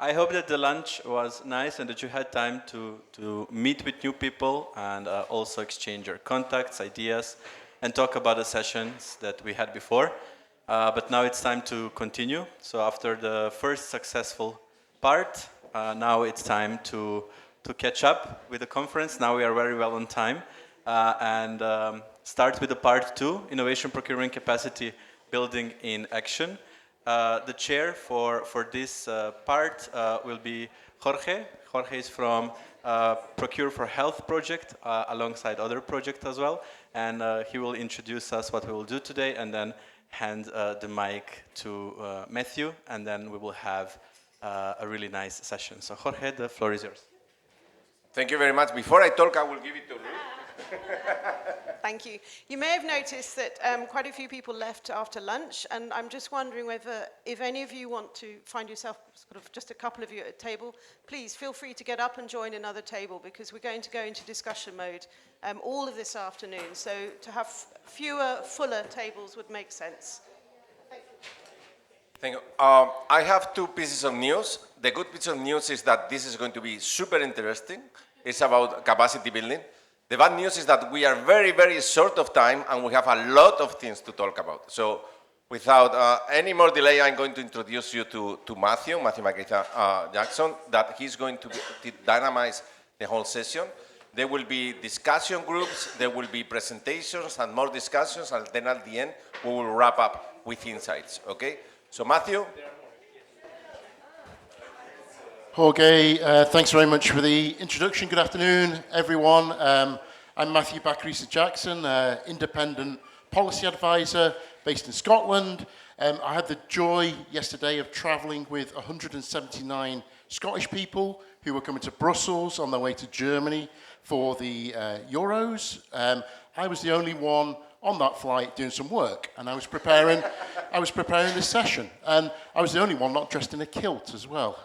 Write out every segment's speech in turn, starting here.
I hope that the lunch was nice and that you had time to meet with new people and also exchange your contacts, ideas, and talk about the sessions that we had before. But now it's time to continue. So after the first successful part, now it's time to catch up with the conference. Now we are very well on time. And start with the part 2, Innovation Procurement Capacity Building in Action. The chair for this part will be Jorge. Jorge is from Procure for Health project, alongside other projects as well. And he will introduce us what we will do today and then hand the mic to Matthew, and then we will have a really nice session. So Jorge, the floor is yours. Thank you very much. Before I talk, I will give it to Ruth. Thank you. You may have noticed that quite a few people left after lunch, and I'm just wondering whether, if any of you want to find yourself, sort of just a couple of you at a table, please feel free to get up and join another table, because we're going to go into discussion mode all of this afternoon. So to have fewer, fuller tables would make sense. Thank you. I have 2 pieces of news. The good piece of news is that this is going to be super interesting. It's about capacity building. The bad news is that we are very, very short of time and we have a lot of things to talk about. So without any more delay, I'm going to introduce you to Matthew Baqueriza-Jackson, that he's going to dynamize the whole session. There will be discussion groups, there will be presentations and more discussions, and then at the end, we will wrap up with insights, okay? So Matthew. Jorge, thanks very much for the introduction. Good afternoon, everyone. I'm Matthew Baqueriza-Jackson, independent policy advisor based in Scotland. I had the joy yesterday of travelling with 179 Scottish people who were coming to Brussels on their way to Germany for the Euros. I was the only one on that flight doing some work, and I was preparing this session, and I was the only one not dressed in a kilt as well.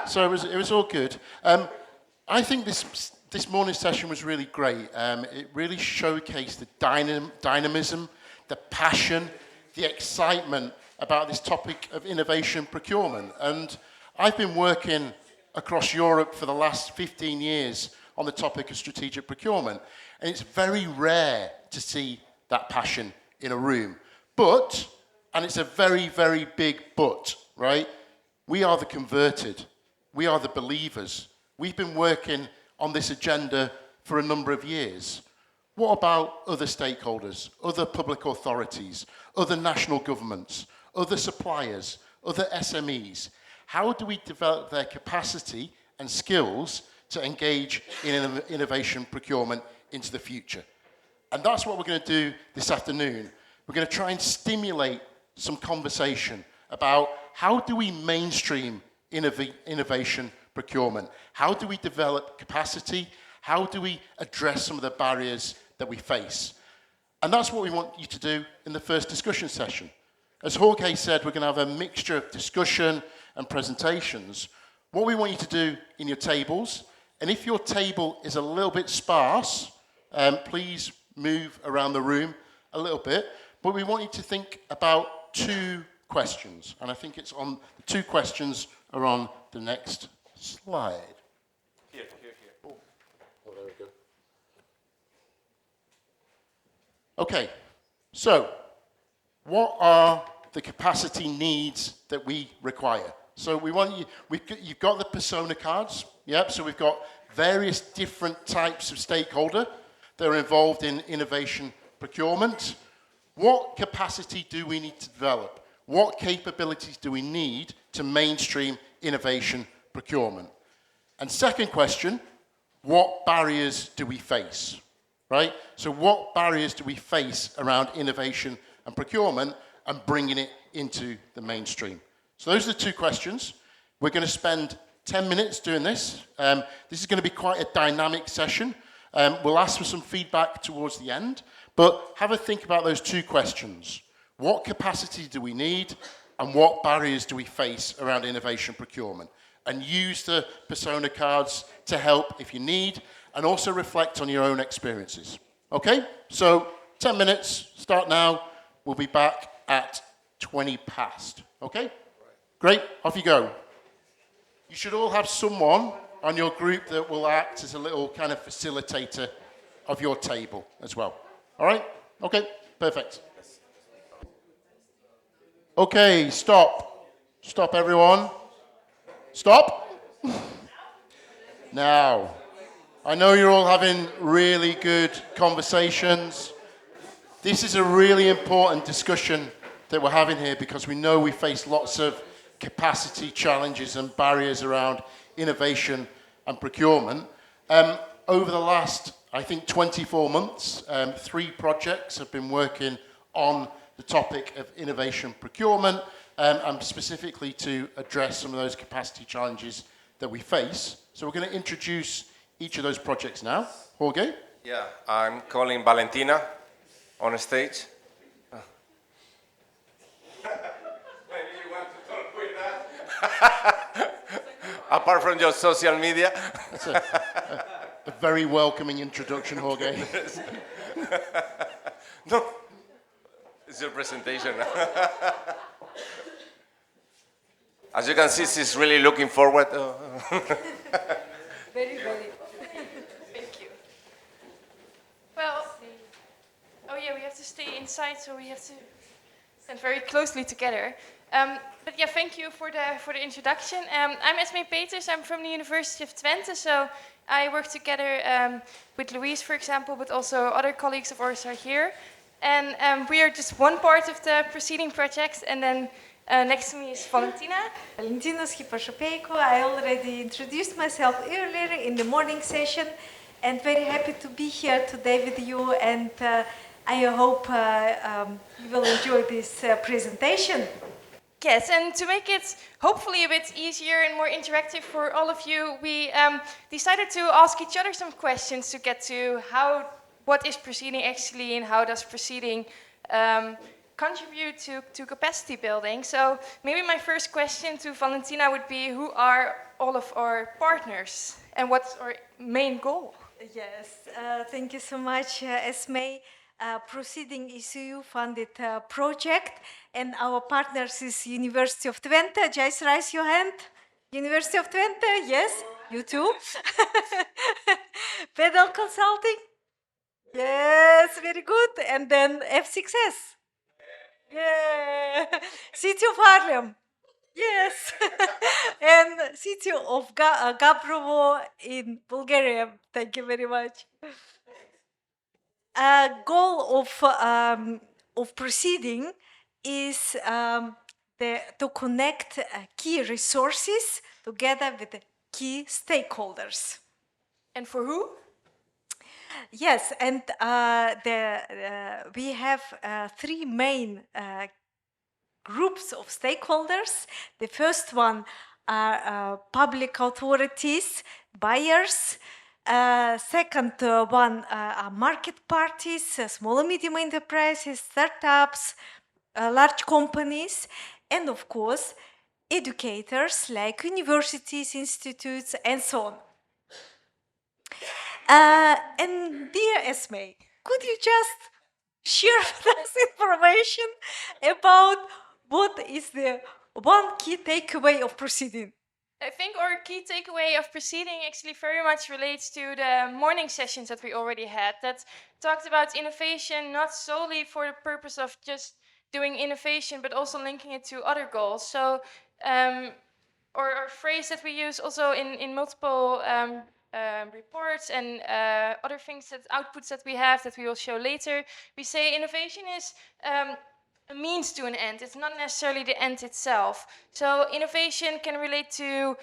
So it was all good. I think this morning's session was really great. It really showcased the dynamism, the passion, the excitement about this topic of innovation procurement. And I've been working across Europe for the last 15 years on the topic of strategic procurement. And it's very rare to see that passion in a room. But, and it's a very, very big but, right? We are the converted. We are the believers. We've been working on this agenda for a number of years. What about other stakeholders, other public authorities, other national governments, other suppliers, other SMEs? How do we develop their capacity and skills to engage in innovation procurement into the future? And that's what we're going to do this afternoon. We're going to try and stimulate some conversation about how do we mainstream innovation procurement? How do we develop capacity? How do we address some of the barriers that we face? And that's what we want you to do in the first discussion session. As Jorge said, we're going to have a mixture of discussion and presentations. What we want you to do in your tables, and if your table is a little bit sparse, please move around the room a little bit. But we want you to think about 2 questions. And I think it's on, the 2 questions are on the next slide. Here. Oh, there we go. Okay, so what are the capacity needs that we require? So we want you, you've got the persona cards, yep, so we've got various different types of stakeholder that are involved in innovation procurement. What capacity do we need to develop? What capabilities do we need to mainstream innovation procurement? And second question, what barriers do we face, right? So what barriers do we face around innovation and procurement and bringing it into the mainstream? So those are the 2 questions. We're going to spend 10 minutes doing this. This is going to be quite a dynamic session. We'll ask for some feedback towards the end, but have a think about those 2 questions. What capacity do we need, and what barriers do we face around innovation procurement? And use the persona cards to help if you need, and also reflect on your own experiences. Okay? So 10 minutes, start now. We'll be back at 20 past. Okay? Great, off you go. You should all have someone on your group that will act as a little kind of facilitator of your table as well. All right? Okay, perfect. Okay, stop. Stop, everyone. Stop. Now, I know you're all having really good conversations. This is a really important discussion that we're having here because we know we face lots of capacity challenges and barriers around innovation and procurement. Over the last, I think, 24 months, 3 projects have been working on the topic of innovation procurement, and specifically to address some of those capacity challenges that we face. So we're going to introduce each of those projects now. Jorge? Yeah, I'm calling Valentina on stage. Maybe you want to talk with that? Apart from your social media. That's a very welcoming introduction, Jorge. No, it's your presentation. As you can see, she's really looking forward. Very, very. Thank you. Well, oh yeah, we have to stay inside, so we have to stand very closely together. But yeah, thank you for the introduction. I'm Esmee Peters. I'm from the University of Twente, so I work together with Louise, for example, but also other colleagues of ours are here. And we are just one part of the PROCEDIN project, and then next to me is Valentina. Valentina Schippers-Opejko. I already introduced myself earlier in the morning session, and very happy to be here today with you, and I hope you will enjoy this presentation. Yes, and to make it hopefully a bit easier and more interactive for all of you, we decided to ask each other some questions to get to what is PROCEDIN actually, and how does PROCEDIN contribute to capacity building. So maybe my first question to Valentina would be, who are all of our partners and what's our main goal? Yes, thank you so much, Esmee. PROCEDIN is EU-funded project, and our partners is University of Twente. Just raise your hand. University of Twente, yes, you too. Pedal Consulting, yes, very good. And then F6S. Yeah. City of Harlem. Yes. And City of Gabrovo in Bulgaria. Thank you very much. Goal of PROCEDIN is to connect key resources together with key stakeholders. And for who? Yes, and we have 3 main groups of stakeholders. The first one are public authorities, buyers. Second one are market parties, small and medium enterprises, startups, large companies, and of course, educators like universities, institutes, and so on. And dear Esmee, could you just share with us information about what is the one key takeaway of PROCEDIN? I think our key takeaway of PROCEDIN actually very much relates to the morning sessions that we already had, that talked about innovation not solely for the purpose of just doing innovation, but also linking it to other goals. So, or a phrase that we use also in multiple reports and other things, that outputs that we have that we will show later, we say innovation is a means to an end. It's not necessarily the end itself. So innovation can relate to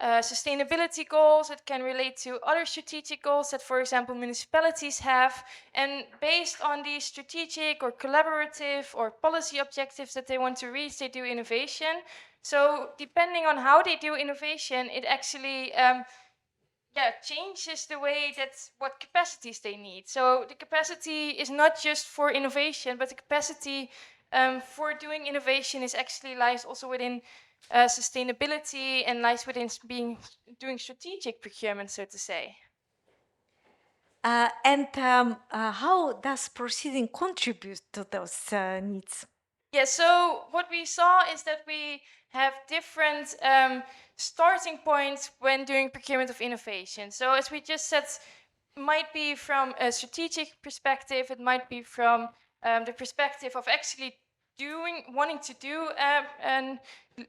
sustainability goals. It can relate to other strategic goals that, for example, municipalities have. And based on these strategic or collaborative or policy objectives that they want to reach, they do innovation. So depending on how they do innovation, it actually changes the way what capacities they need. So the capacity is not just for innovation, but the capacity for doing innovation lies also within sustainability and lies within doing strategic procurement, so to say. And how does PROCEDIN contribute to those needs? Yeah, so what we saw is that we have different starting points when doing procurement of innovation. So as we just said, it might be from a strategic perspective, it might be from the perspective of actually wanting to do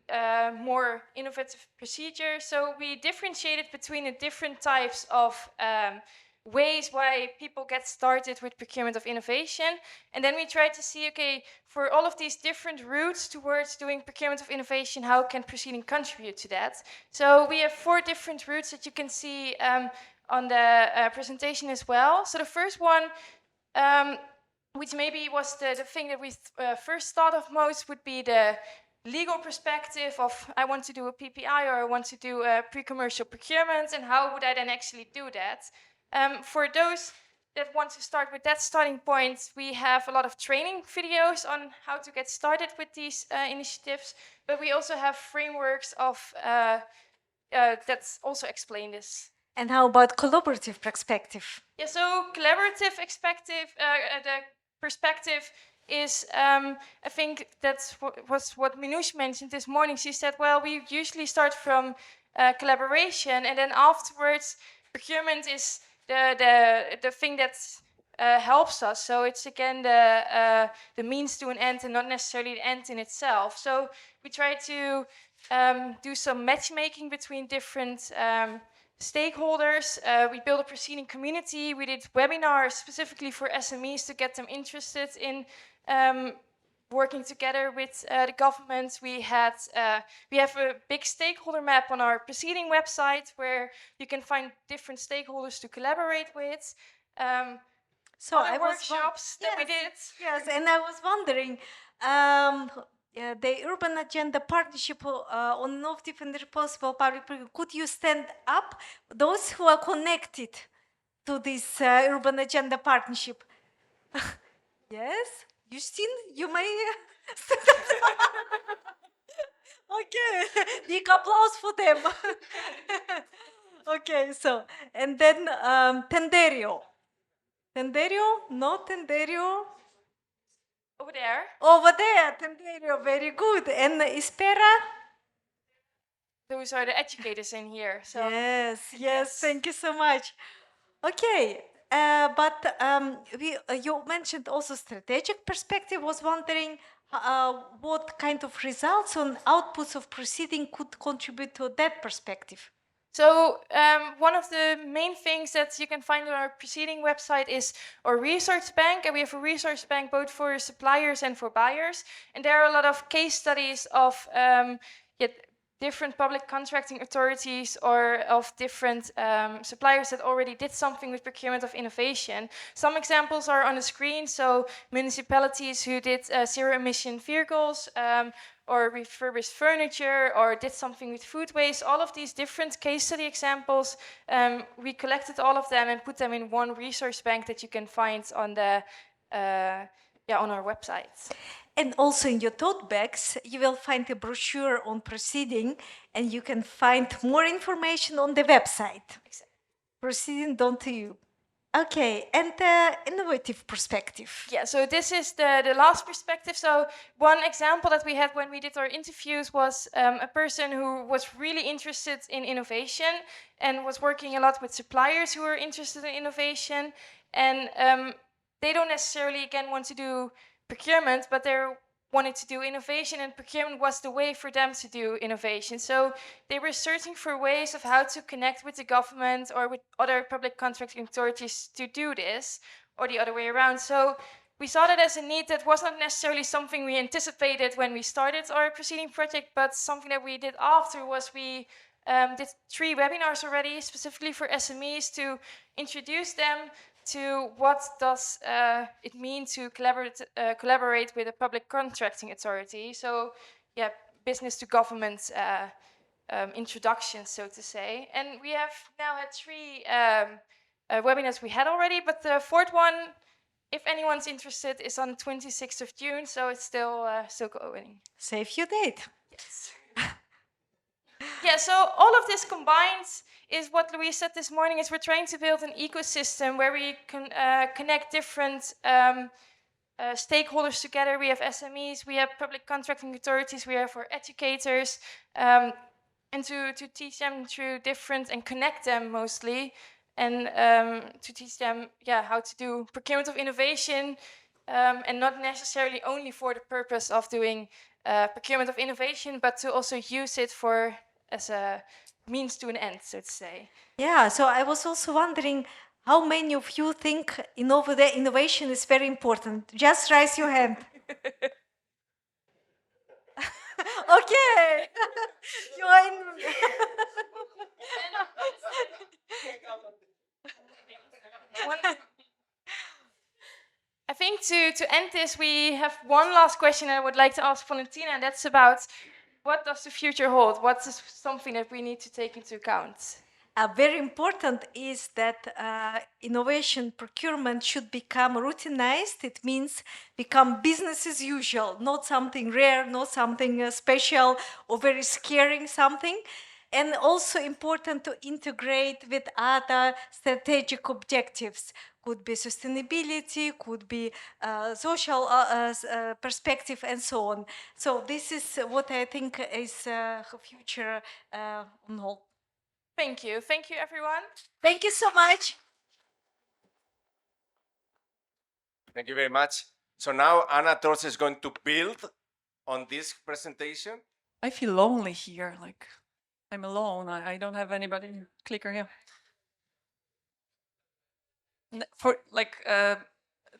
a more innovative procedure. So we differentiated between the different types of ways why people get started with procurement of innovation. And then we try to see, okay, for all of these different routes towards doing procurement of innovation, how can proceeding contribute to that? So we have 4 different routes that you can see on the presentation as well. So the first one, which maybe was the thing that we first thought of most, would be the legal perspective of I want to do a PPI or I want to do a pre-commercial procurement, and how would I then actually do that? For those that want to start with that starting point, we have a lot of training videos on how to get started with these initiatives, but we also have frameworks of that also explain this. And how about collaborative perspective? Yeah, so collaborative the perspective is, I think that's what Minouche mentioned this morning. She said, well, we usually start from collaboration, and then afterwards, procurement is the thing that helps us. So it's again the means to an end and not necessarily the end in itself. So we try to do some matchmaking between different stakeholders. We built a proceeding community. We did webinars specifically for SMEs to get them interested in working together with the government. We have a big stakeholder map on our proceeding website where you can find different stakeholders to collaborate with. So other I was workshops that we did. Yes, and I was wondering, the Urban Agenda Partnership on Innovative and Responsible Public Procurement, could you stand up? Those who are connected to this Urban Agenda Partnership. Yes, Justin, you may stand up. Okay, big applause for them. Okay, so, and then Tenderio. Tenderio? No Tenderio? Over there. Over there, Tenderio, very good. And Espera? Those are the educators in here. So Yes, thank you so much. Okay, but you mentioned also strategic perspective. Was wondering what kind of results on outputs of proceeding could contribute to that perspective. So one of the main things that you can find on our proceeding website is our resource bank, and we have a resource bank both for suppliers and for buyers. And there are a lot of case studies of different public contracting authorities or of different suppliers that already did something with procurement of innovation. Some examples are on the screen. So municipalities who did zero-emission vehicles, or refurbished furniture, or did something with food waste. All of these different case study examples, we collected all of them and put them in one resource bank that you can find on the on our website. And also in your tote bags, you will find a brochure on proceeding, and you can find more information on the website. Exactly. Proceeding.eu. Okay, and the innovative perspective. Yeah, so this is the last perspective. So one example that we had when we did our interviews was a person who was really interested in innovation and was working a lot with suppliers who are interested in innovation. And they don't necessarily, again, want to do procurement, but they wanted to do innovation, and procurement was the way for them to do innovation. So they were searching for ways of how to connect with the government or with other public contracting authorities to do this, or the other way around. So we saw that as a need that was not necessarily something we anticipated when we started our proceeding project, but something that we did after was we did 3 webinars already, specifically for SMEs, to introduce them to what does it mean to collaborate with a public contracting authority. So yeah, business to government introductions, so to say. And we have now had 3 webinars we had already, but the 4th one, if anyone's interested, is on the 26th of June, so it's still going. Save your date. Yes. Yeah, so all of this combined is what Louise said this morning, is we're trying to build an ecosystem where we can connect different stakeholders together. We have SMEs, we have public contracting authorities, we have our educators, and to teach them through different and connect them mostly, and to teach them, how to do procurement of innovation, and not necessarily only for the purpose of doing procurement of innovation, but to also use it for as a means to an end, so to say. Yeah, so I was also wondering how many of you think innovation is very important? Just raise your hand. Okay. You are in. I think to end this, we have one last question I would like to ask Valentina, and that's about what does the future hold? What is something that we need to take into account? Very important is that innovation procurement should become routinized. It means become business as usual, not something rare, not something special or very scaring something. And also important to integrate with other strategic objectives. Could be sustainability, could be social perspective, and so on. So this is what I think is future on hold. Thank you. Thank you, everyone. Thank you so much. Thank you very much. So now Anna Tórz is going to build on this presentation. I feel lonely here, like I'm alone. I don't have anybody. Clicker here. For like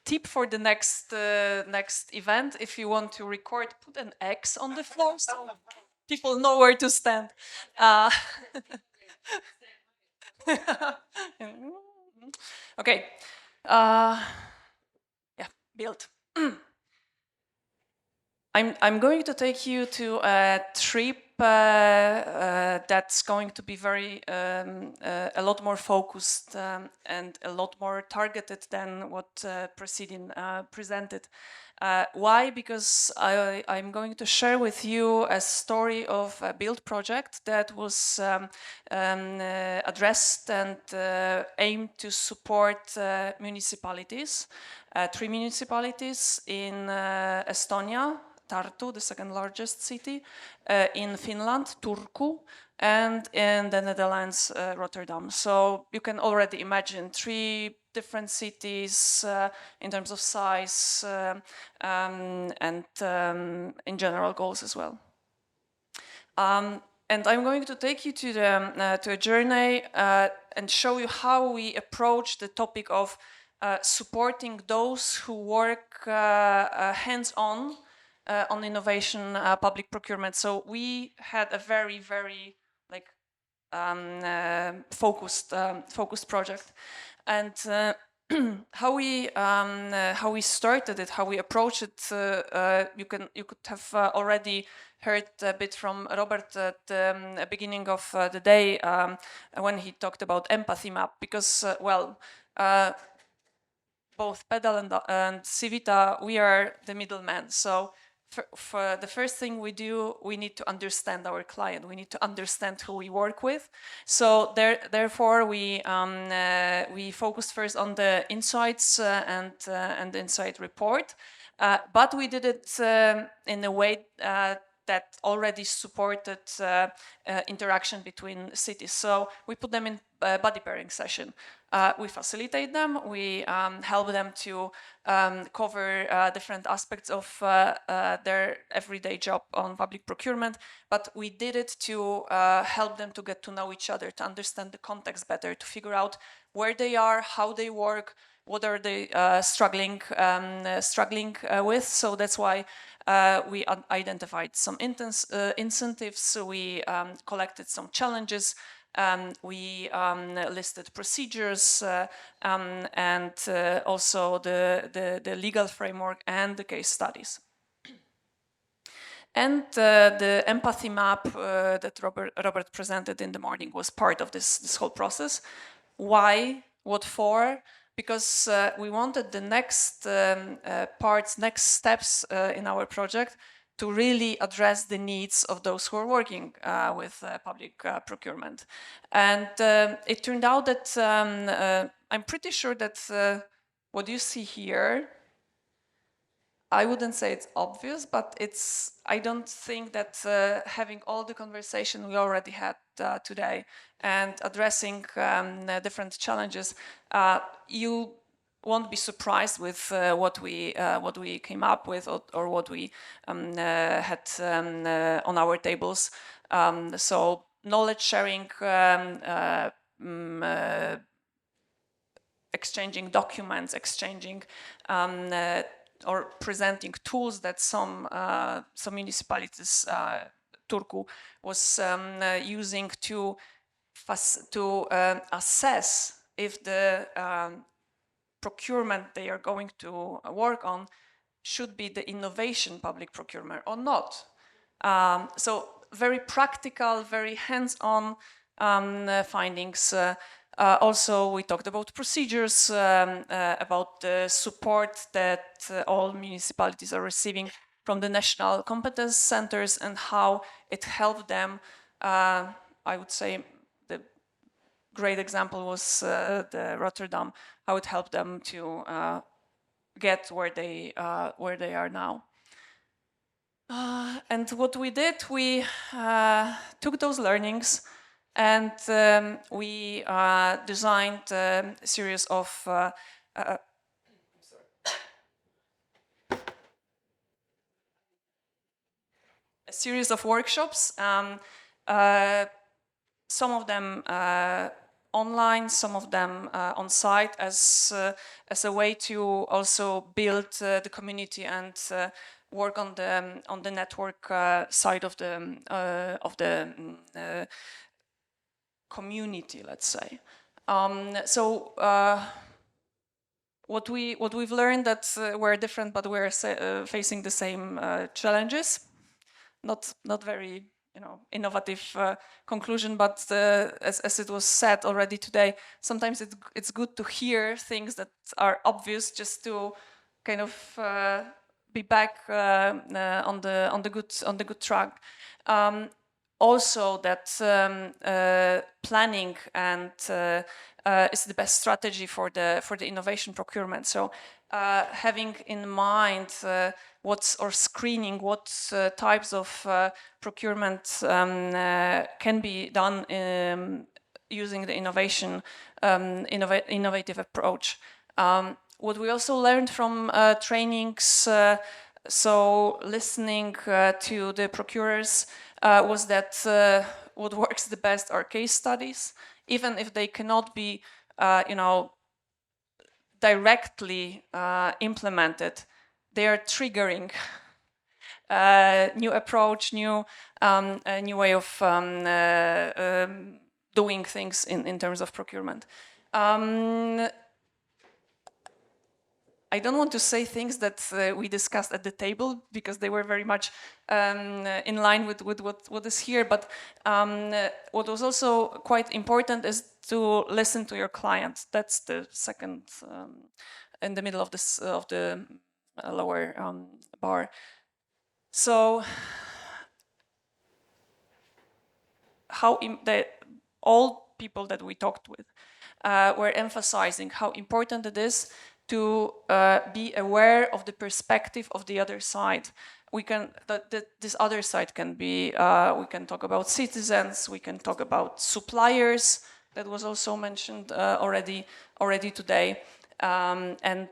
tip for the next event, if you want to record, put an X on the floor so people know where to stand. Okay. Build. I'm going to take you to a trip that's going to be very a lot more focused and a lot more targeted than what PROCEDIN presented. Why? Because I'm going to share with you a story of a build project that was addressed and aimed to support municipalities, 3 municipalities in Estonia, Tartu, the second largest city, in Finland, Turku, and in the Netherlands, Rotterdam. So you can already imagine 3 different cities in terms of size and in general goals as well. And I'm going to take you to a journey and show you how we approach the topic of supporting those who work hands-on on innovation public procurement. So we had a very, very like focused project, and how we started it, how we approached it. You could have already heard a bit from Robert at the beginning of the day when he talked about empathy map, because both Pedal and Civita, we are the middleman. So for the first thing we do, we need to understand our client. We need to understand who we work with. So therefore, we focused first on the insights and the insight report, but we did it in a way that already supported interaction between cities. So we put them in buddy pairing session. We facilitate them, we help them to cover different aspects of their everyday job on public procurement, but we did it to help them to get to know each other, to understand the context better, to figure out where they are, how they work, what are they struggling with. So that's why we identified some incentives, we collected some challenges, we listed procedures and also the legal framework and the case studies. And the empathy map that Robert presented in the morning was part of this whole process. Why? What for? Because we wanted the next next steps in our project to really address the needs of those who are working with public procurement. And it turned out that I'm pretty sure that what you see here I wouldn't say it's obvious, but I don't think that having all the conversation we already had today and addressing different challenges, you won't be surprised with what we came up with or what we had on our tables. So knowledge sharing, exchanging documents, exchanging or presenting tools that some municipalities, Turku, was using to assess if the procurement they are going to work on should be the innovation public procurement or not. So very practical, very hands-on findings. Also, we talked about procedures, about the support that all municipalities are receiving from the national competence centers and how it helped them. I would say the great example was the Rotterdam, how it helped them to get where they are now. And what we did, we took those learnings and we designed a series of workshops. Some of them online, some of them on site, as a way to also build the community and work on the network side of the community, let's say. So what we've learned that we're different, but we're facing the same challenges. Not very innovative conclusion, but as it was said already today, sometimes it's good to hear things that are obvious just to kind of be back on the good track. Also, that planning and is the best strategy for the innovation procurement. So having in mind screening what types of procurement can be done using the innovative approach. What we also learned from trainings, so listening to the procurers, was that what works the best are case studies, even if they cannot be, directly implemented. They are triggering new approach, new way of doing things in terms of procurement. I don't want to say things that we discussed at the table because they were very much in line with what is here. But what was also quite important is to listen to your client. That's the second in the middle of this of the lower bar. So how all people that we talked with were emphasizing how important it is to be aware of the perspective of the other side. This other side can be, we can talk about citizens, we can talk about suppliers, that was also mentioned already today, and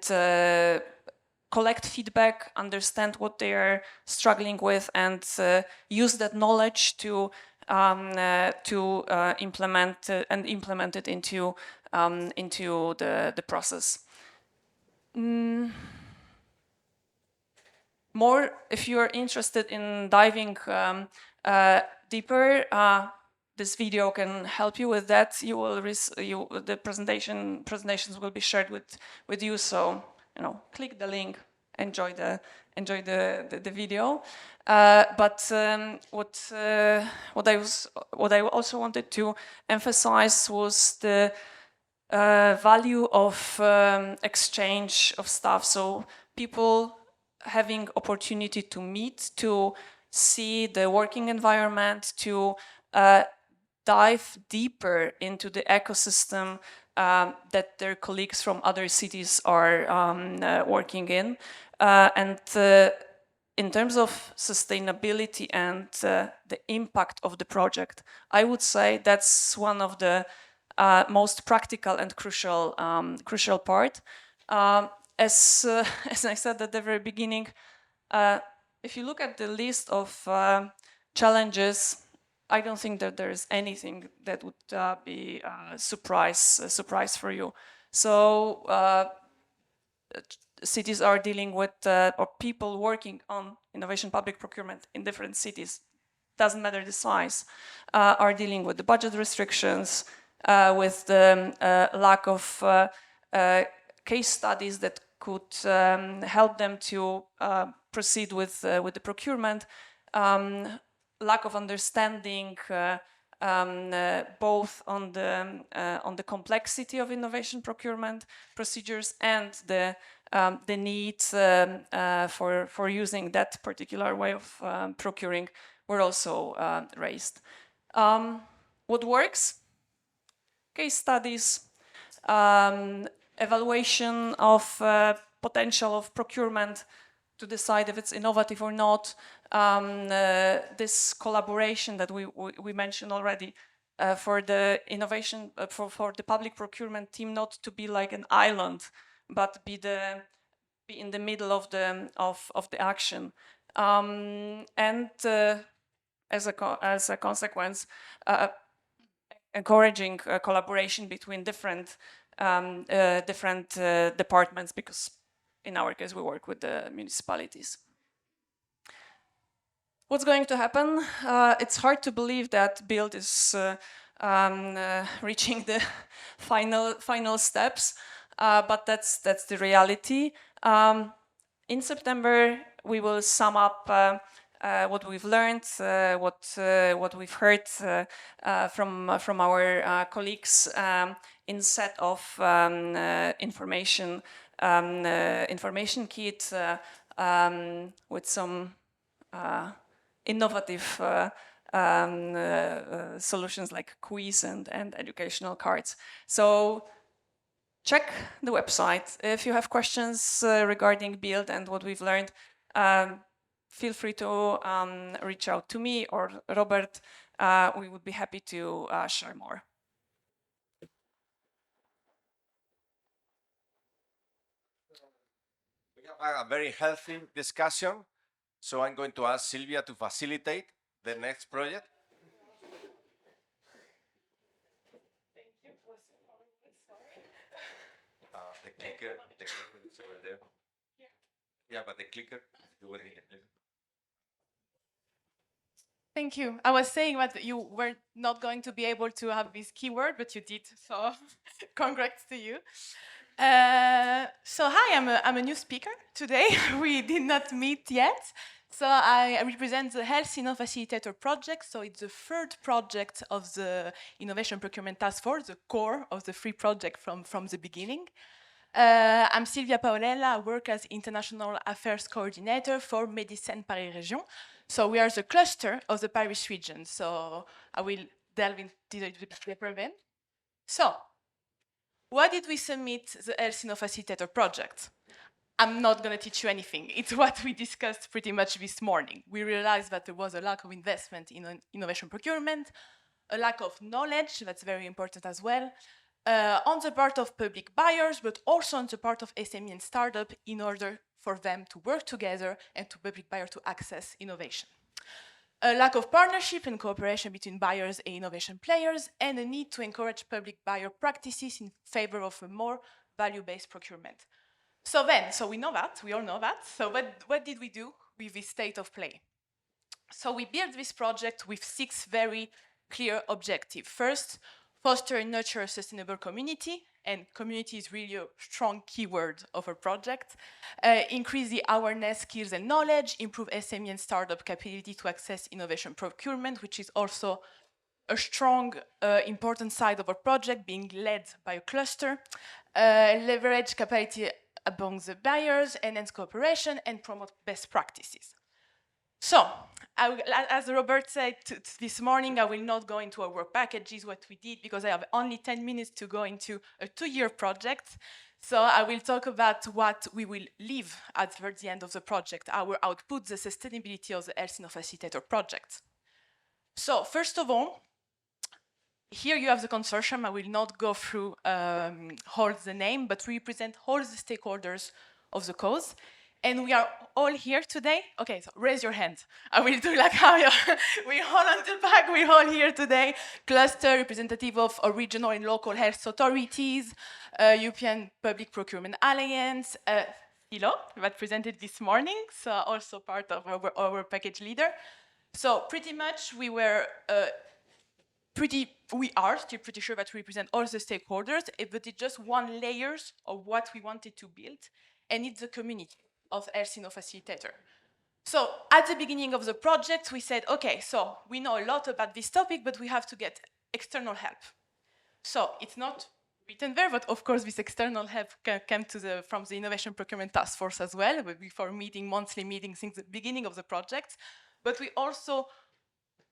collect feedback, understand what they are struggling with, and use that knowledge to implement it into the process. More, if you are interested in diving deeper, this video can help you with that. The presentations will be shared with you. So click the link, enjoy the video. But what I also wanted to emphasize was the value of exchange of stuff. So people having opportunity to meet, to see the working environment, to dive deeper into the ecosystem that their colleagues from other cities are working in. And in terms of sustainability and the impact of the project, I would say that's one of the most practical and crucial part. As I said at the very beginning, if you look at the list of challenges, I don't think that there is anything that would be a surprise for you. So cities are dealing with, or people working on innovation public procurement in different cities, doesn't matter the size, are dealing with the budget restrictions, with the lack of case studies that could help them to proceed with the procurement, lack of understanding both on the complexity of innovation procurement procedures and the need for using that particular way of procuring were also raised. What works? Case studies, evaluation of potential of procurement to decide if it's innovative or not. This collaboration that we mentioned already for the innovation, for the public procurement team not to be like an island, but be in the middle of the action. And as a consequence, encouraging collaboration between different departments, because in our case we work with the municipalities. What's going to happen? It's hard to believe that BUILD is reaching the final steps, but that's the reality. In September, we will sum up what we've learned, what we've heard from our colleagues in set of information kit with some innovative solutions like quiz and educational cards. So check the website. If you have questions regarding BUILD and what we've learned, feel free to reach out to me or Robert. We would be happy to share more. We have a very healthy discussion, so I'm going to ask Silvia to facilitate the next project. The clicker is over there. Yeah, but the clicker, you will need a clicker. Thank you. I was saying that you were not going to be able to have this keyword, but you did. So congrats to you. So hi, I'm a new speaker today. We did not meet yet. So I represent the Health INNOFACILITATOR project. So it's the third project of the Innovation Procurement Task Force, the core of the free project from the beginning. I'm Silvia Paolella. I work as International Affairs Coordinator for Médecins Paris Région. So we are the cluster of the Paris region. So I will delve into it a bit deeper then. So why did we submit the Health INNOFACILITATOR project? I'm not going to teach you anything. It's what we discussed pretty much this morning. We realized that there was a lack of investment in innovation procurement, a lack of knowledge, that's very important as well, on the part of public buyers, but also on the part of SME and startup in order for them to work together and to public buyers to access innovation. A lack of partnership and cooperation between buyers and innovation players, and a need to encourage public buyer practices in favor of a more value-based procurement. So we know that, we all know that. So what did we do with this state of play? So we built this project with 6 very clear objectives. First, foster and nurture a sustainable community, and community is really a strong keyword of our project. Increase the awareness, skills, and knowledge, improve SME and startup capability to access innovation procurement, which is also a strong, important side of our project, being led by a cluster. Leverage capacity among the buyers, enhance cooperation, and promote best practices. So, as Robert said this morning, I will not go into our work packages, what we did, because I have only 10 minutes to go into a 2-year project. So I will talk about what we will leave at the end of the project, our output, the sustainability of the Health InnoFacilitator project. So first of all, here you have the consortium. I will not go through all the name, but we represent all the stakeholders of the cause. And we are all here today. Okay, so raise your hand. I will do like how we're all on the back, we're all here today. Cluster, representative of regional and local health authorities, European Public Procurement Alliance, ILO, that presented this morning, so also part of our package leader. So pretty much we were we are still pretty sure that we represent all the stakeholders, but it's just one layer of what we wanted to build, and it's the community of Health InnoFacilitator. So at the beginning of the project, we said, okay, so we know a lot about this topic, but we have to get external help. So it's not written there, but of course this external help came from the Innovation Procurement Task Force as well, before monthly meetings since the beginning of the project. But we also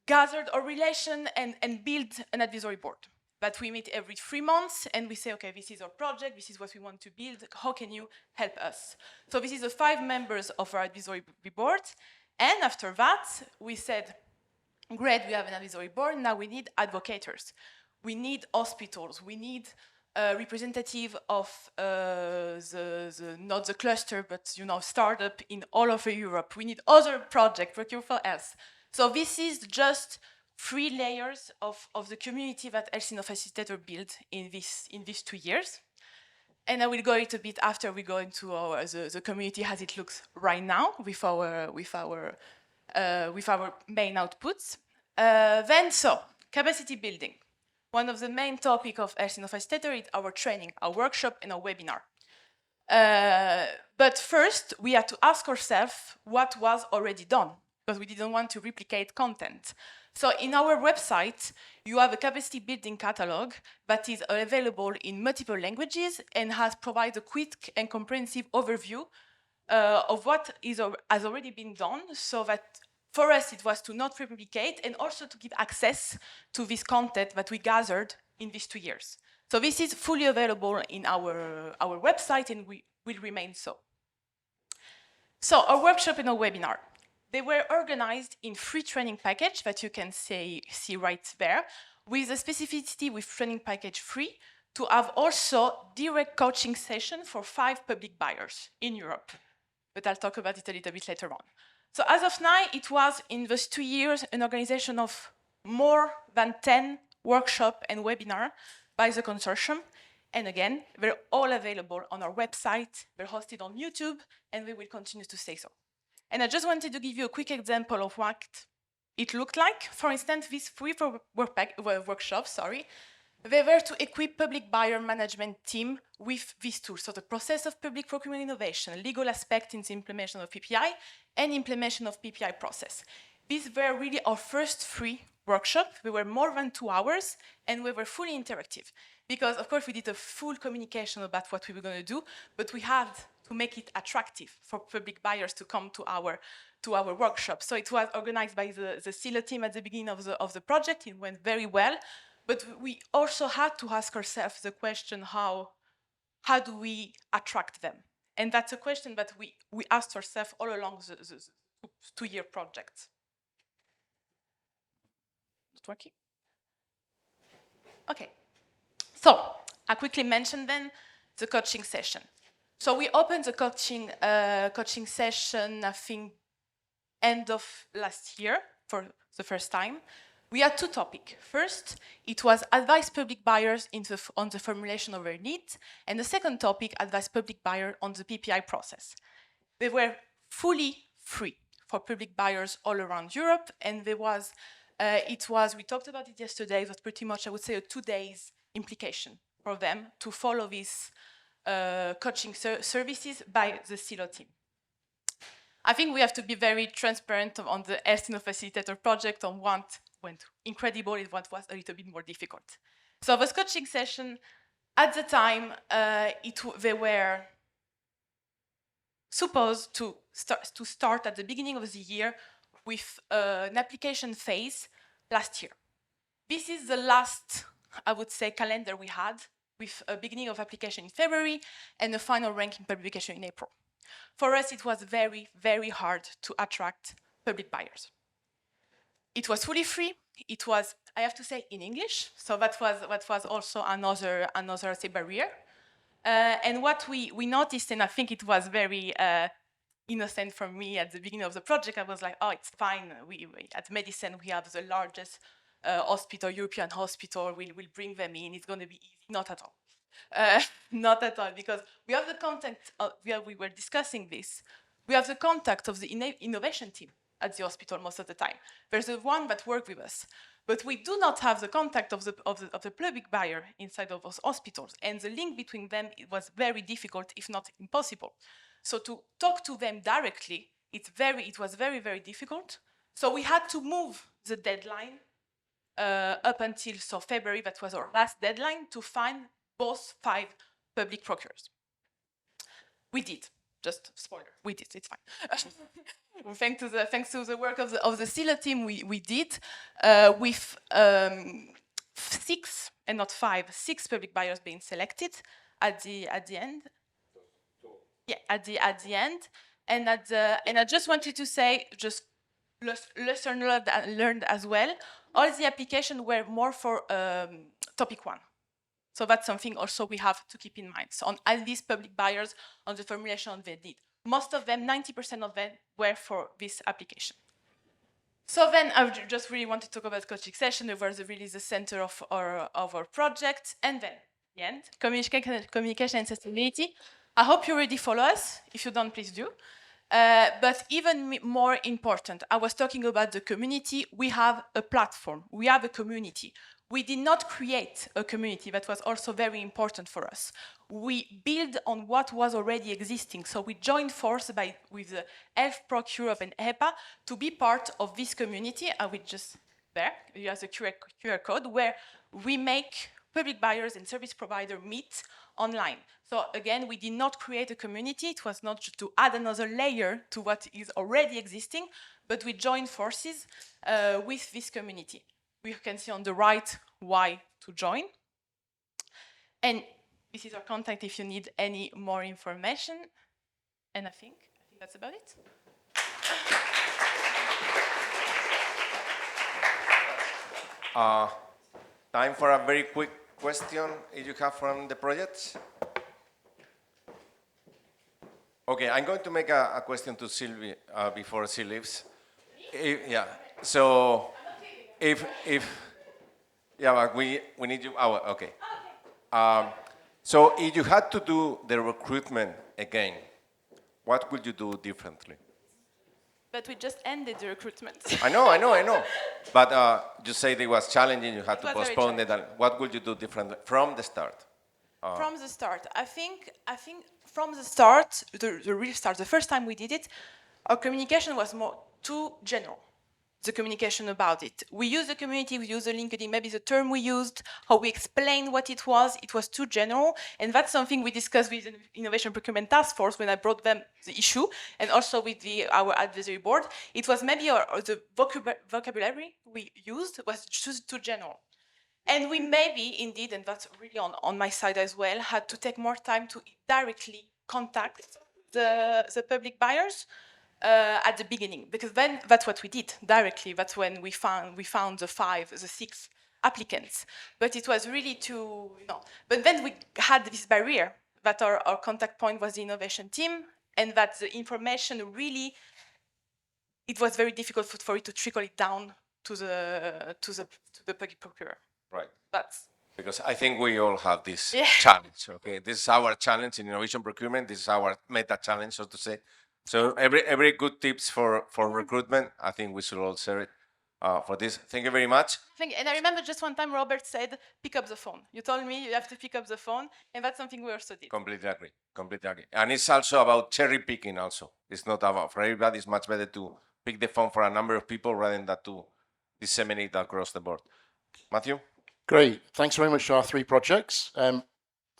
gathered a relation and built an advisory board that we meet every 3 months, and we say, okay, this is our project, this is what we want to build, how can you help us? So this is the 5 members of our advisory board, and after that, we said, great, we have an advisory board, now we need advocators. We need hospitals, we need a representative of not the cluster, but startup in all over Europe. We need other projects, Procure for Health. So this is just 3 layers of the community that Health InnoFacilitator built in these 2 years. And I will go a little bit after we go into the community as it looks right now with our main outputs. So capacity building. One of the main topics of Health InnoFacilitator is our training, our workshop, and our webinar. But first, we had to ask ourselves what was already done, because we didn't want to replicate content. So in our website, you have a capacity building catalog that is available in multiple languages and provides a quick and comprehensive overview of what has already been done, so that for us it was to not replicate and also to give access to this content that we gathered in these 2 years. So this is fully available in our website and will remain so. So our workshop and our webinar. They were organized in 3 training packages that you can see right there, with a specificity with training package 3 to have also direct coaching session for 5 public buyers in Europe. But I'll talk about it a little bit later on. So as of now, it was in those 2 years an organization of more than 10 workshops and webinars by the consortium. And again, they're all available on our website, they're hosted on YouTube, and we will continue to say so. And I just wanted to give you a quick example of what it looked like. For instance, these 3 workshops, they were to equip public buyer management team with these tools. So the process of public procurement innovation, legal aspect in the implementation of PPI, and implementation of PPI process. These were really our first 3 workshops. They were more than 2 hours, and we were fully interactive. Because, of course, we did a full communication about what we were going to do, but we had to make it attractive for public buyers to come to our workshop. So it was organized by the SILO team at the beginning of the project. It went very well. But we also had to ask ourselves the question, how do we attract them? And that's a question that we asked ourselves all along the 2-year project. Not working? Okay. So I quickly mentioned then the coaching session. So we opened the coaching session, I think, end of last year for the first time. We had 2 topics. First, it was advise public buyers on the formulation of their needs, and the second topic, advise public buyers on the PPI process. They were fully free for public buyers all around Europe, and we talked about it yesterday, it was pretty much, I would say, a 2 days implication for them to follow these coaching services by the SILO team. I think we have to be very transparent on the Health InnoFacilitator project on what went incredible and what was a little bit more difficult. So this coaching session, at the time, they were supposed to start at the beginning of the year with an application phase last year. This is the last, I would say, calendar we had with a beginning of application in February and a final ranking publication in April. For us, it was very, very hard to attract public buyers. It was fully free. It was, I have to say, in English. So that was also another say, barrier. And what we noticed, and I think it was very innocent for me at the beginning of the project, I was like, oh, it's fine. We at Medicine, we have the largest hospital, European hospital. We'll bring them in. It's going to be easy. Not at all. Not at all, because we have the contact, we were discussing this. We have the contact of the innovation team at the hospital most of the time. There's the one that works with us. But we do not have the contact of the public buyer inside of those hospitals. And the link between them was very difficult, if not impossible. So to talk to them directly, it was very, very difficult. So we had to move the deadline up until February, that was our last deadline, to find both 5 public procurers. We did. Just spoiler, we did, it's fine. Thanks to the work of the CELA team, we did with 6 and not 5, 6 public buyers being selected at the end. Yeah, at the end, and I just wanted to say, just lesson learned as well. All the applications were more for topic 1. So that's something also we have to keep in mind. So on all these public buyers, on the formulation they did, most of them, 90% of them, were for this application. So then I just really want to talk about coaching session. It was really the center of our project. And then, the end, communication and sustainability. I hope you already follow us. If you don't, please do. But even more important, I was talking about the community. We have a platform. We have a community. We did not create a community. That was also very important for us. We build on what was already existing. So we joined forces with the Health Europe and HEPA to be part of this community. I will just, there, you have the QR code, where we make public buyers and service providers meet online. So again, we did not create a community. It was not just to add another layer to what is already existing, but we joined forces with this community. We can see on the right why to join. And this is our contact if you need any more information. And I think that's about it. Time for a very quick question if you have from the project. Okay, I'm going to make a question to Silvia before she leaves. Yeah, so if yeah, but we need you. Oh, okay. So if you had to do the recruitment again, what would you do differently? But we just ended the recruitment. I know. But you said it was challenging. You had to postpone it. What would you do differently from the start? From the start, I think from the start, the real start, the first time we did it, our communication was more too general. The communication about it. We use the community, we use the LinkedIn, maybe the term we used, how we explained what it was too general. And that's something we discussed with the Innovation Procurement Task Force when I brought them the issue, and also with our advisory board. It was maybe the vocabulary we used was just too general. And we maybe, indeed, and that's really on my side as well, had to take more time to directly contact the public buyers at the beginning, because then that's what we did directly. That's when we found the 6 applicants. But it was really too, But then we had this barrier that our contact point was the innovation team, and that the information really, it was very difficult for it to trickle it down to the public procurer. Right. That's because I think we all have this challenge. Okay, this is our challenge in innovation procurement. This is our meta challenge, so to say. So every good tips for recruitment, I think we should all share it for this. Thank you very much. And I remember just one time Robert said, pick up the phone. You told me you have to pick up the phone, and that's something we also did. Completely agree. And it's also about cherry picking also. It's not about, for everybody, it's much better to pick the phone for a number of people rather than to disseminate across the board. Matthew? Great. Thanks very much to our 3 projects.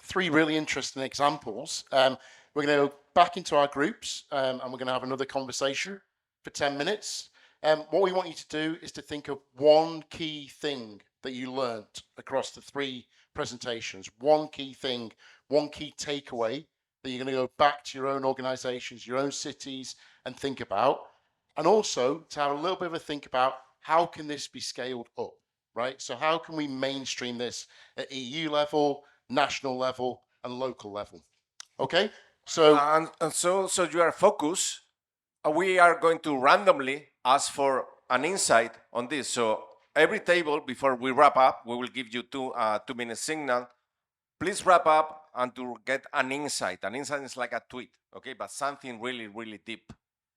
3 really interesting examples. We're going to go back into our groups and we're going to have another conversation for 10 minutes. What we want you to do is to think of one key thing that you learnt across the 3 presentations. One key thing, one key takeaway that you're going to go back to your own organizations, your own cities, and think about. And also to have a little bit of a think about how can this be scaled up, right? So how can we mainstream this at EU level, national level, and local level? Okay, so So you are focused. We are going to randomly ask for an insight on this. So every table, before we wrap up, we will give you 2 minute signal. Please wrap up and to get an insight. An insight is like a tweet, okay, but something really, really deep.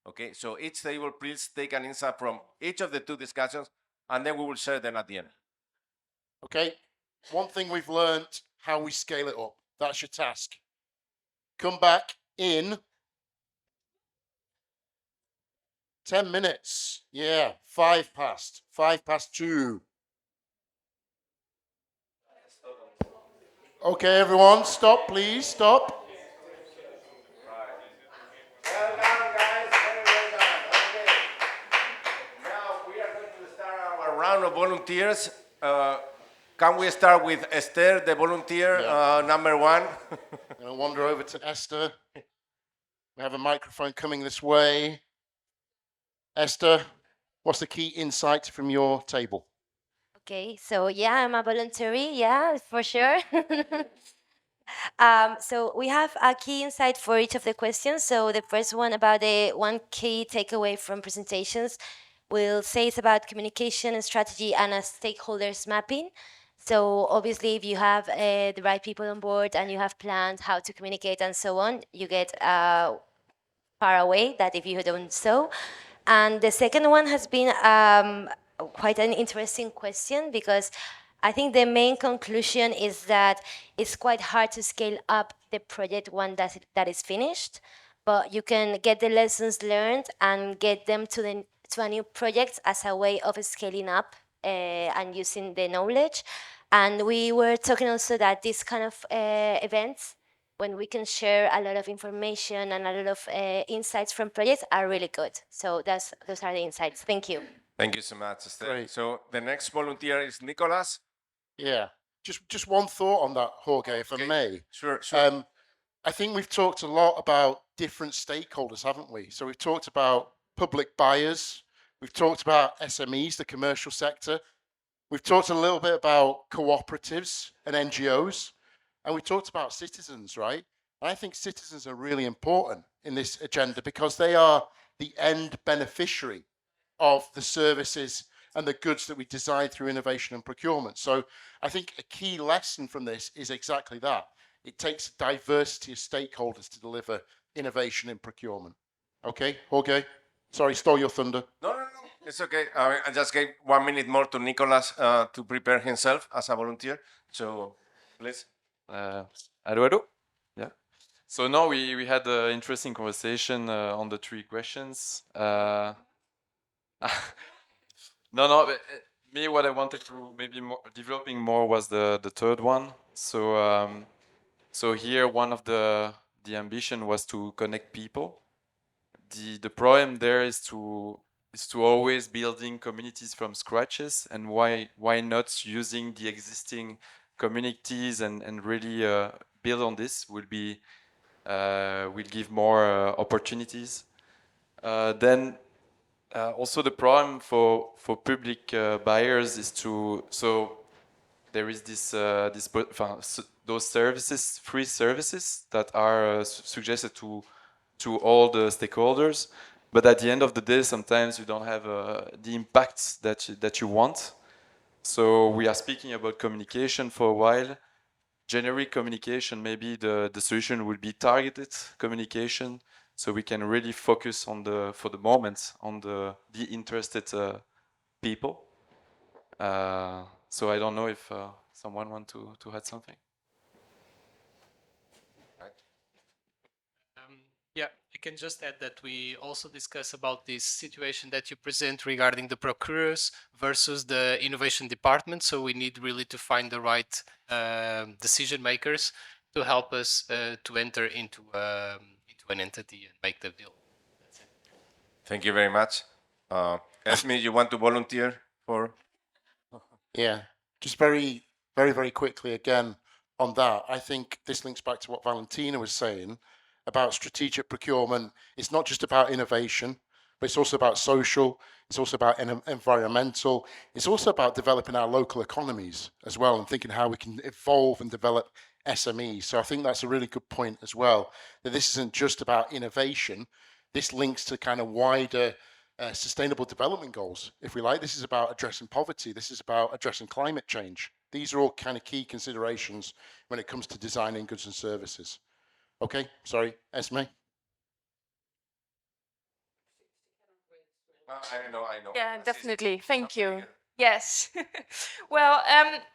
Okay, so each table, please take an insight from each of the 2 discussions, and then we will share them at the end. okay, one thing we've learned, how we scale it up. That's your task. Come back in 10 minutes. Yeah, 5 past 2. Okay, everyone, stop, please, stop. Well done, guys. Very well done. Okay. Now we are going to start our round of volunteers. Can we start with Esther, the volunteer, number 1? I'm going to wander over to Esther. We have a microphone coming this way. Esther, what's the key insight from your table? Okay, so yeah, I'm a voluntary, yeah, for sure. So we have a key insight for each of the questions. So the first one about the one key takeaway from presentations will say it's about communication and strategy and a stakeholders mapping. So obviously, if you have the right people on board and you have planned how to communicate and so on, you get far away that if you don't so. And the second one has been quite an interesting question because I think the main conclusion is that it's quite hard to scale up the project when that is finished, but you can get the lessons learned and get them to a new project as a way of scaling up and using the knowledge. And we were talking also that these kind of events, when we can share a lot of information and a lot of insights from projects, are really good. So those are the insights. Thank you. Thank you so much, Esther. Great. So the next volunteer is Nicolas. Yeah, just one thought on that, Jorge, if I may. Sure. I think we've talked a lot about different stakeholders, haven't we? So we've talked about public buyers, we've talked about SMEs, the commercial sector, we've talked a little bit about cooperatives and NGOs, and we talked about citizens, right? And I think citizens are really important in this agenda because they are the end beneficiary of the services and the goods that we design through innovation and procurement. So I think a key lesson from this is exactly that. It takes a diversity of stakeholders to deliver innovation in procurement. Okay, Jorge? Sorry, stole your thunder. No. It's okay. I just gave 1 minute more to Nicolas to prepare himself as a volunteer. So, please. Hello. Yeah. So now we had an interesting conversation on the 3 questions. No. Me, what I wanted to maybe developing more was the third one. So here, one of the ambition was to connect people. The problem there is to always building communities from scratches, and why not using the existing communities and really build on this will give more opportunities. Then also the problem for public buyers is there is those services, free services that are suggested to all the stakeholders, but at the end of the day, sometimes you don't have the impacts that you want. So we are speaking about communication for a while. Generic communication, maybe the solution will be targeted communication, so we can really focus for the moment on the interested people. So I don't know if someone want to add something. Yeah, I can just add that we also discuss about this situation that you present regarding the procurers versus the innovation department. So we need really to find the right decision makers to help us to enter into an entity and make the deal. That's it. Thank you very much. Esmee, you want to volunteer for? Yeah, just very very, very quickly again on that. I think this links back to what Valentina was saying about strategic procurement. It's not just about innovation, but it's also about social, it's also about environmental, it's also about developing our local economies as well and thinking how we can evolve and develop SMEs. So I think that's a really good point as well, that this isn't just about innovation. This links to kind of wider sustainable development goals, if we like. This is about addressing poverty. This is about addressing climate change. These are all kind of key considerations when it comes to designing goods and services. Okay, sorry, Esmee. I know. Yeah, definitely. Thank you. Yes. Well,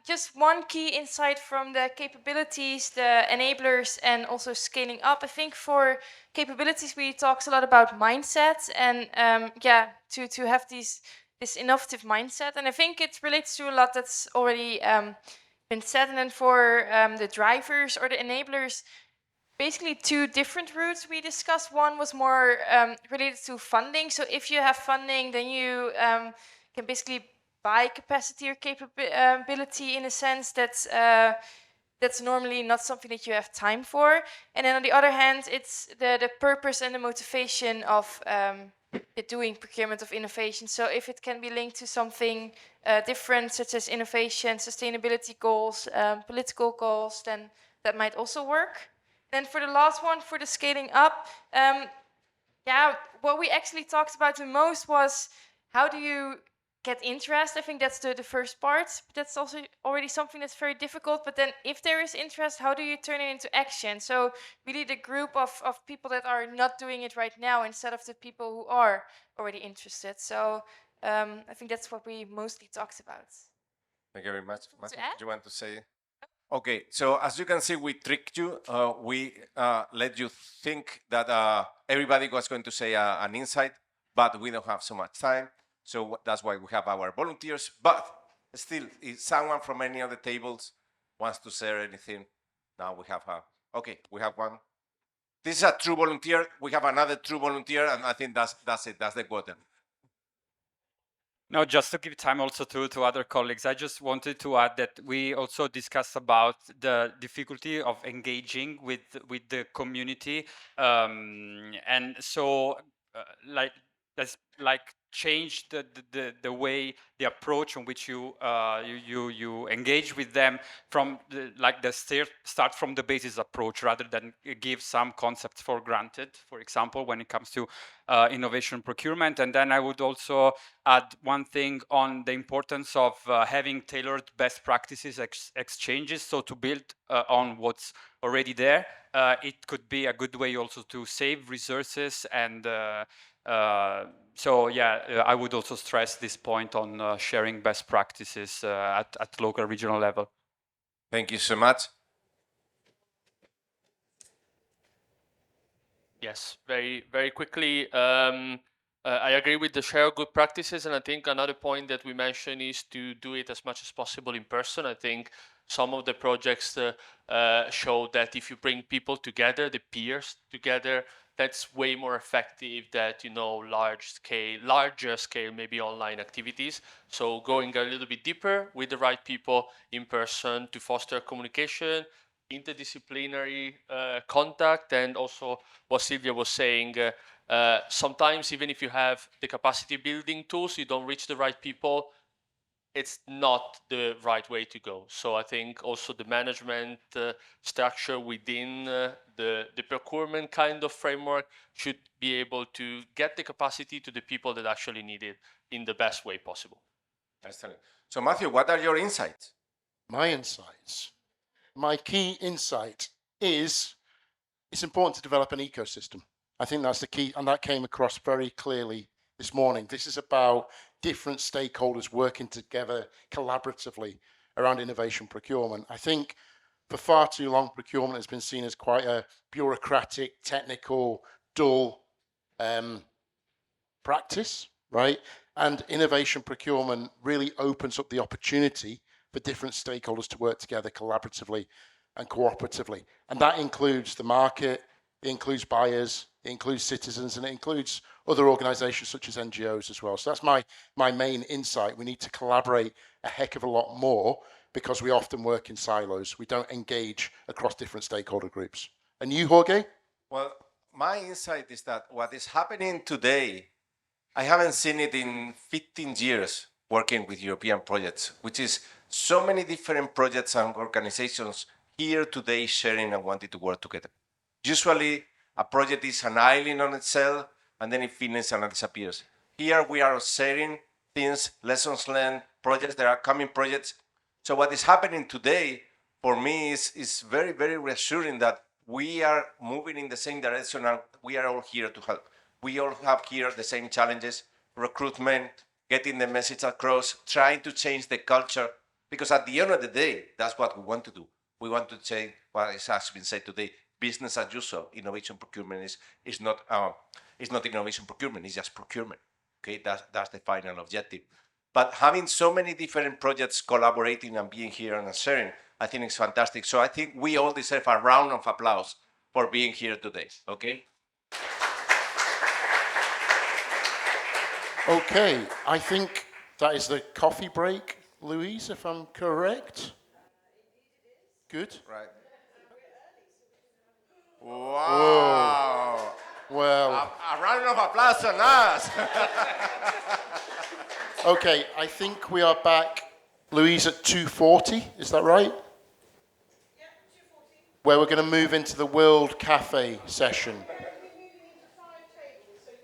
just one key insight from the capabilities, the enablers, and also scaling up. I think for capabilities, we talked a lot about mindset and to have this innovative mindset. And I think it relates to a lot that's already been said. And then for the drivers or the enablers, basically two different routes we discussed. One was more related to funding. So if you have funding, then you can basically buy capacity or capability in a sense that's normally not something that you have time for. And then on the other hand, it's the purpose and the motivation of doing procurement of innovation. So if it can be linked to something different, such as innovation, sustainability goals, political goals, then that might also work. Then for the last one, for the scaling up, what we actually talked about the most was how do you get interest. I think that's the first part. But that's also already something that's very difficult. But then if there is interest, how do you turn it into action? So really the group of people that are not doing it right now instead of the people who are already interested. So I think that's what we mostly talked about. Thank you very much. Matthew, do you want to say? Okay, so as you can see, we tricked you. We let you think that everybody was going to say an insight, but we don't have so much time. So that's why we have our volunteers. But still, if someone from any of the tables wants to share anything, now we have okay, we have one. This is a true volunteer. We have another true volunteer, and I think that's it. That's the quota. No, just to give time also to other colleagues, I just wanted to add that we also discussed about the difficulty of engaging with the community, and so let's change the way, the approach on which you engage with them from start from the basis approach rather than give some concepts for granted, for example, when it comes to innovation procurement. And then I would also add one thing on the importance of having tailored best practices exchanges. So to build on what's already there, it could be a good way also to save resources and I would also stress this point on sharing best practices at local, regional level. Thank you so much. Yes, very, very quickly. I agree with the share of good practices, and I think another point that we mentioned is to do it as much as possible in person. I think some of the projects show that if you bring people together, the peers together, that's way more effective than, larger scale, maybe online activities. So going a little bit deeper with the right people in person to foster communication, interdisciplinary contact, and also what Silvia was saying, sometimes even if you have the capacity building tools, you don't reach the right people, it's not the right way to go. So I think also the management structure within the procurement kind of framework should be able to get the capacity to the people that actually need it in the best way possible. Excellent. So Matthew, what are your insights? My insights. My key insight is it's important to develop an ecosystem. I think that's the key, and that came across very clearly this morning. This is about different stakeholders working together collaboratively around innovation procurement. I think for far too long, procurement has been seen as quite a bureaucratic, technical, dull practice, right? And innovation procurement really opens up the opportunity for different stakeholders to work together collaboratively and cooperatively. And that includes the market, it includes buyers, it includes citizens, and it includes other organizations such as NGOs as well. So that's my main insight. We need to collaborate a heck of a lot more because we often work in silos. We don't engage across different stakeholder groups. And you, Jorge? Well, my insight is that what is happening today, I haven't seen it in 15 years working with European projects, which is so many different projects and organizations here today sharing and wanting to work together. Usually, a project is an island on itself, and then it finishes and it disappears. Here we are sharing things, lessons learned, projects that are coming projects. So what is happening today, for me, is very, very reassuring that we are moving in the same direction and we are all here to help. We all have here the same challenges, recruitment, getting the message across, trying to change the culture, because at the end of the day, that's what we want to do. We want to change what has been said today, business as usual. Innovation procurement is not innovation procurement, it's just procurement. Okay, that's the final objective. But having so many different projects collaborating and being here and sharing, I think it's fantastic. So I think we all deserve a round of applause for being here today, okay? Okay, I think that is the coffee break, Louise, if I'm correct. Good. Right. Wow. Well, a round of applause on us. okay, I think we are back, Louise, at 2:40, is that right? Yeah, 2:40. Where we're going to move into the World Cafe session.